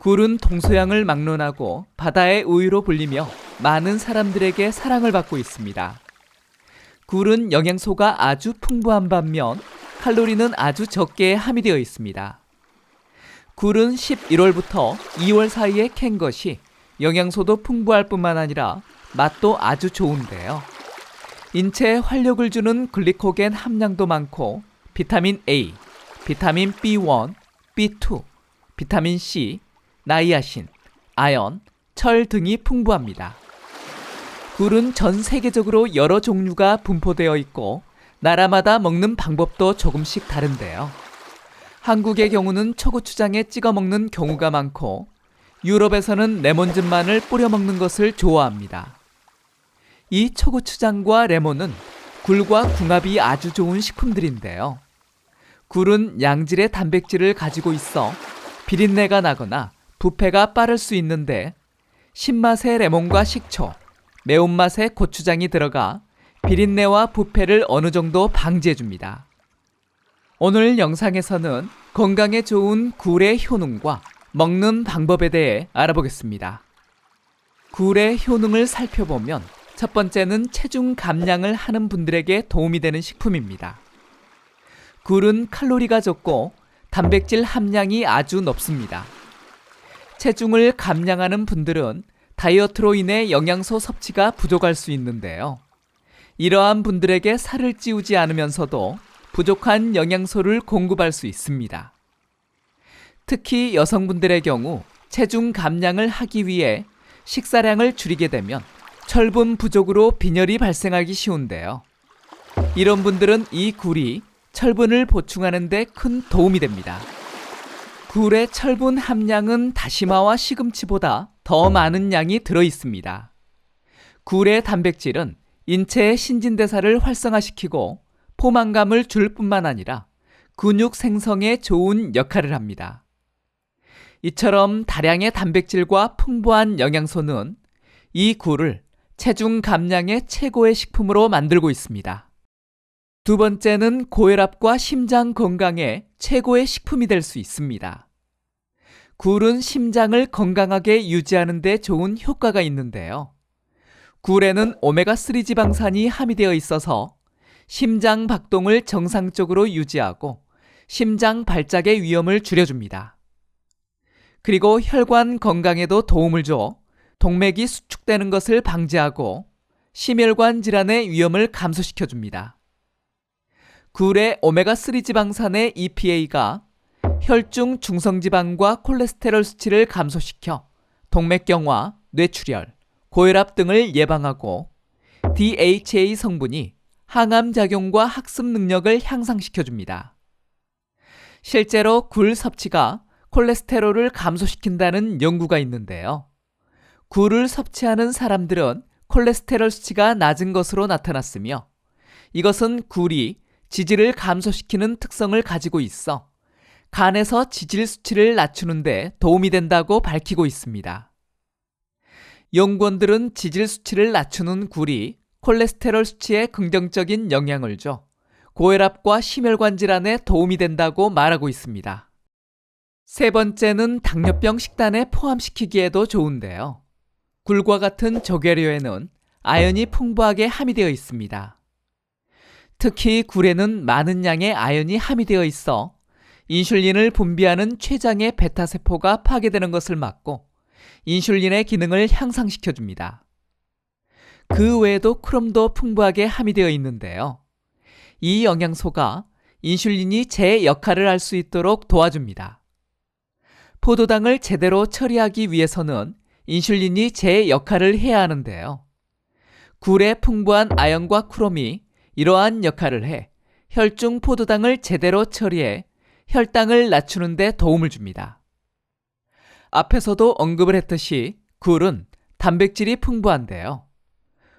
굴은 동서양을 막론하고 바다의 우유로 불리며 많은 사람들에게 사랑을 받고 있습니다. 굴은 영양소가 아주 풍부한 반면 칼로리는 아주 적게 함유되어 있습니다. 굴은 11월부터 2월 사이에 캔 것이 영양소도 풍부할 뿐만 아니라 맛도 아주 좋은데요. 인체에 활력을 주는 글리코겐 함량도 많고 비타민 A, 비타민 B1, B2, 비타민 C, 나이아신, 아연, 철 등이 풍부합니다. 굴은 전 세계적으로 여러 종류가 분포되어 있고 나라마다 먹는 방법도 조금씩 다른데요. 한국의 경우는 초고추장에 찍어 먹는 경우가 많고 유럽에서는 레몬즙만을 뿌려 먹는 것을 좋아합니다. 이 초고추장과 레몬은 굴과 궁합이 아주 좋은 식품들인데요. 굴은 양질의 단백질을 가지고 있어 비린내가 나거나 부패가 빠를 수 있는데 신맛의 레몬과 식초, 매운맛의 고추장이 들어가 비린내와 부패를 어느 정도 방지해줍니다. 오늘 영상에서는 건강에 좋은 굴의 효능과 먹는 방법에 대해 알아보겠습니다. 굴의 효능을 살펴보면 첫 번째는 체중 감량을 하는 분들에게 도움이 되는 식품입니다. 굴은 칼로리가 적고 단백질 함량이 아주 높습니다. 체중을 감량하는 분들은 다이어트로 인해 영양소 섭취가 부족할 수 있는데요. 이러한 분들에게 살을 찌우지 않으면서도 부족한 영양소를 공급할 수 있습니다. 특히 여성분들의 경우 체중 감량을 하기 위해 식사량을 줄이게 되면 철분 부족으로 빈혈이 발생하기 쉬운데요. 이런 분들은 이 굴이 철분을 보충하는 데 큰 도움이 됩니다. 굴의 철분 함량은 다시마와 시금치보다 더 많은 양이 들어 있습니다. 굴의 단백질은 인체의 신진대사를 활성화시키고 포만감을 줄 뿐만 아니라 근육 생성에 좋은 역할을 합니다. 이처럼 다량의 단백질과 풍부한 영양소는 이 굴을 체중 감량의 최고의 식품으로 만들고 있습니다. 두 번째는 고혈압과 심장 건강에 최고의 식품이 될 수 있습니다. 굴은 심장을 건강하게 유지하는 데 좋은 효과가 있는데요. 굴에는 오메가3 지방산이 함유되어 있어서 심장 박동을 정상적으로 유지하고 심장 발작의 위험을 줄여줍니다. 그리고 혈관 건강에도 도움을 줘 동맥이 수축되는 것을 방지하고 심혈관 질환의 위험을 감소시켜줍니다. 굴의 오메가3 지방산의 EPA가 혈중 중성지방과 콜레스테롤 수치를 감소시켜 동맥경화, 뇌출혈, 고혈압 등을 예방하고 DHA 성분이 항암작용과 학습 능력을 향상시켜줍니다. 실제로 굴 섭취가 콜레스테롤을 감소시킨다는 연구가 있는데요. 굴을 섭취하는 사람들은 콜레스테롤 수치가 낮은 것으로 나타났으며 이것은 굴이 지질을 감소시키는 특성을 가지고 있어 간에서 지질 수치를 낮추는 데 도움이 된다고 밝히고 있습니다. 연구원들은 지질 수치를 낮추는 굴이 콜레스테롤 수치에 긍정적인 영향을 줘 고혈압과 심혈관 질환에 도움이 된다고 말하고 있습니다. 세 번째는 당뇨병 식단에 포함시키기에도 좋은데요. 굴과 같은 조개류에는 아연이 풍부하게 함유되어 있습니다. 특히 굴에는 많은 양의 아연이 함유되어 있어 인슐린을 분비하는 췌장의 베타세포가 파괴되는 것을 막고 인슐린의 기능을 향상시켜줍니다. 그 외에도 크롬도 풍부하게 함유되어 있는데요. 이 영양소가 인슐린이 제 역할을 할 수 있도록 도와줍니다. 포도당을 제대로 처리하기 위해서는 인슐린이 제 역할을 해야 하는데요. 굴에 풍부한 아연과 크롬이 이러한 역할을 해 혈중 포도당을 제대로 처리해 혈당을 낮추는 데 도움을 줍니다. 앞에서도 언급을 했듯이 굴은 단백질이 풍부한데요.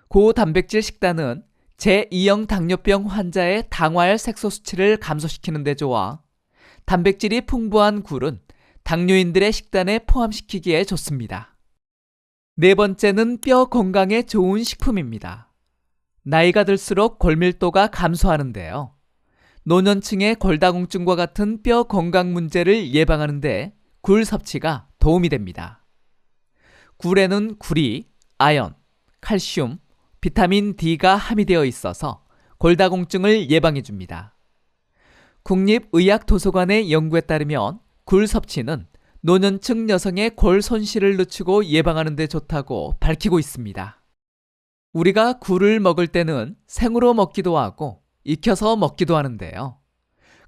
고단백질 식단은 제2형 당뇨병 환자의 당화혈 색소 수치를 감소시키는 데 좋아 단백질이 풍부한 굴은 당뇨인들의 식단에 포함시키기에 좋습니다. 네 번째는 뼈 건강에 좋은 식품입니다. 나이가 들수록 골밀도가 감소하는데요. 노년층의 골다공증과 같은 뼈 건강 문제를 예방하는 데 굴 섭취가 도움이 됩니다. 굴에는 구리, 아연, 칼슘, 비타민 D가 함유되어 있어서 골다공증을 예방해 줍니다. 국립의학도서관의 연구에 따르면 굴 섭취는 노년층 여성의 골 손실을 늦추고 예방하는 데 좋다고 밝히고 있습니다. 우리가 굴을 먹을 때는 생으로 먹기도 하고 익혀서 먹기도 하는데요.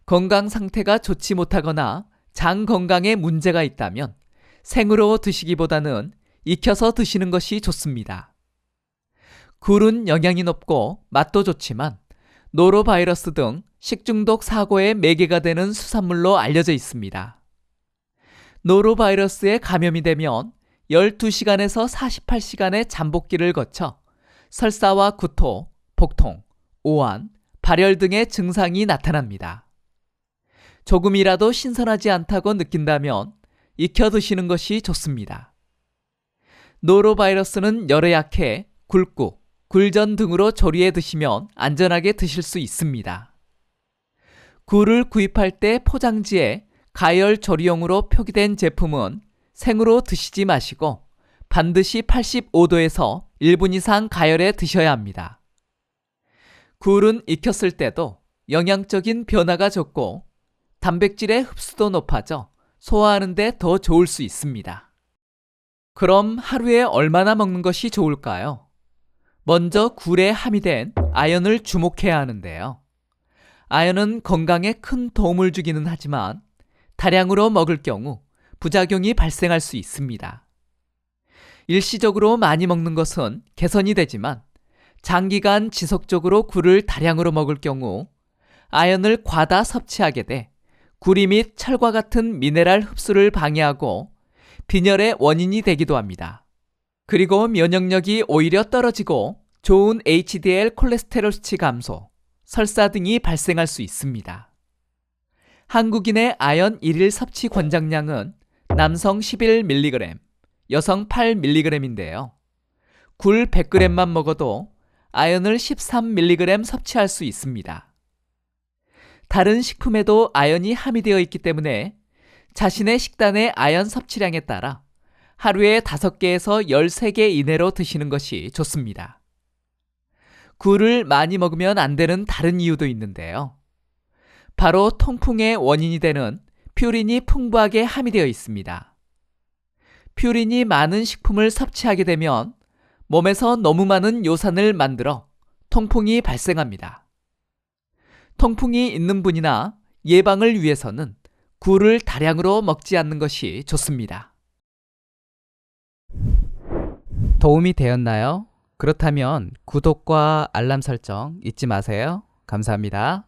건강 상태가 좋지 못하거나 장 건강에 문제가 있다면 생으로 드시기보다는 익혀서 드시는 것이 좋습니다. 굴은 영양이 높고 맛도 좋지만 노로바이러스 등 식중독 사고의 매개가 되는 수산물로 알려져 있습니다. 노로바이러스에 감염이 되면 12시간에서 48시간의 잠복기를 거쳐 설사와 구토, 복통, 오한, 발열 등의 증상이 나타납니다. 조금이라도 신선하지 않다고 느낀다면 익혀 드시는 것이 좋습니다. 노로바이러스는 열에 약해 굴국, 굴전 등으로 조리해 드시면 안전하게 드실 수 있습니다. 굴을 구입할 때 포장지에 가열 조리용으로 표기된 제품은 생으로 드시지 마시고 반드시 85도에서 1분 이상 가열해 드셔야 합니다. 굴은 익혔을 때도 영양적인 변화가 좋고 단백질의 흡수도 높아져 소화하는 데 더 좋을 수 있습니다. 그럼 하루에 얼마나 먹는 것이 좋을까요? 먼저 굴에 함유된 아연을 주목해야 하는데요. 아연은 건강에 큰 도움을 주기는 하지만 다량으로 먹을 경우 부작용이 발생할 수 있습니다. 일시적으로 많이 먹는 것은 개선이 되지만 장기간 지속적으로 굴을 다량으로 먹을 경우 아연을 과다 섭취하게 돼 구리 및 철과 같은 미네랄 흡수를 방해하고 빈혈의 원인이 되기도 합니다. 그리고 면역력이 오히려 떨어지고 좋은 HDL 콜레스테롤 수치 감소, 설사 등이 발생할 수 있습니다. 한국인의 아연 1일 섭취 권장량은 남성 11mg, 여성 8mg인데요. 굴 100g만 먹어도 아연을 13mg 섭취할 수 있습니다. 다른 식품에도 아연이 함유되어 있기 때문에 자신의 식단의 아연 섭취량에 따라 하루에 5개에서 13개 이내로 드시는 것이 좋습니다. 굴을 많이 먹으면 안 되는 다른 이유도 있는데요. 바로 통풍의 원인이 되는 퓨린이 풍부하게 함유되어 있습니다. 퓨린이 많은 식품을 섭취하게 되면 몸에서 너무 많은 요산을 만들어 통풍이 발생합니다. 통풍이 있는 분이나 예방을 위해서는 굴을 다량으로 먹지 않는 것이 좋습니다. 도움이 되었나요? 그렇다면 구독과 알람 설정 잊지 마세요. 감사합니다.